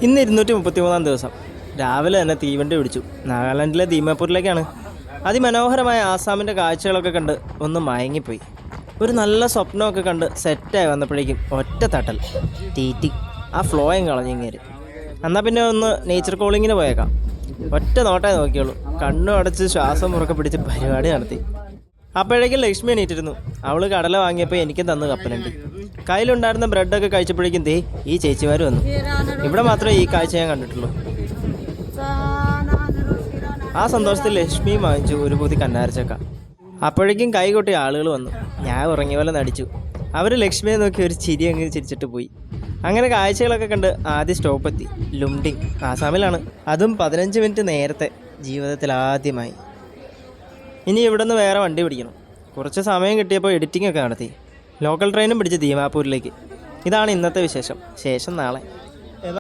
ഇന്ന് 233 ദിവസം രാവിലെ തന്നെ തീവണ്ടി പിടിച്ചു. നാഗാലാൻഡിലെ ദീമാപൂരിലേക്കാണ്. അതിമനോഹരമായ ആസാമിൻ്റെ കാഴ്ചകളൊക്കെ കണ്ട് ഒന്ന് മയങ്ങിപ്പോയി. ഒരു നല്ല സ്വപ്നമൊക്കെ കണ്ട് സെറ്റായി വന്നപ്പോഴേക്കും ഒറ്റ തട്ടൽ തീറ്റി ആ ഫ്ലോയും കളഞ്ഞിങ്ങേര്. എന്നാൽ പിന്നെ ഒന്ന് നേച്ചർ കോളിങ്ങിന് പോയേക്കാം. ഒറ്റ നോട്ടായി നോക്കിയോളൂ. കണ്ണും അടച്ച് ശ്വാസം മുറുക്കെ പിടിച്ച് പരിപാടി നടത്തി. അപ്പോഴേക്കും ലക്ഷ്മി എണീറ്റിരുന്നു. അവൾ കടല വാങ്ങിയപ്പോൾ എനിക്കും തന്നു കപ്പലണ്ടി. കയ്യിലുണ്ടായിരുന്ന ബ്രെഡൊക്കെ കഴിച്ചപ്പോഴേക്കും ദേ ഈ ചേച്ചിമാർ വന്നു. ഇവിടെ മാത്രമേ ഈ കാഴ്ച ഞാൻ കണ്ടിട്ടുള്ളൂ. ആ സന്തോഷത്തിൽ ലക്ഷ്മി വാങ്ങിച്ചു ഒരു പൊതി കന്നാരച്ചക്ക. അപ്പോഴേക്കും കൈകൊട്ടി ആളുകൾ വന്നു. ഞാൻ ഉറങ്ങിയ പോലെ നടിച്ചു. അവർ ലക്ഷ്മിയെ നോക്കി ഒരു ചിരി അങ്ങ് ചിരിച്ചിട്ട് പോയി. അങ്ങനെ കാഴ്ചകളൊക്കെ കണ്ട് ആദ്യം സ്റ്റോപ്പെത്തി. ലുംഡിങ് ആസാമിലാണ്. അതും 15 മിനിറ്റ് നേരത്തെ, ജീവിതത്തിൽ ആദ്യമായി. ഇനി ഇവിടെ നിന്ന് വേറെ വണ്ടി പിടിക്കണം. കുറച്ച് സമയം കിട്ടിയപ്പോൾ എഡിറ്റിംഗ് ഒക്കെ നടത്തി. ലോക്കൽ ട്രെയിനും പിടിച്ച് ദീമാപൂരിലേക്ക്. ഇതാണ് ഇന്നത്തെ വിശേഷം. ശേഷം നാളെ.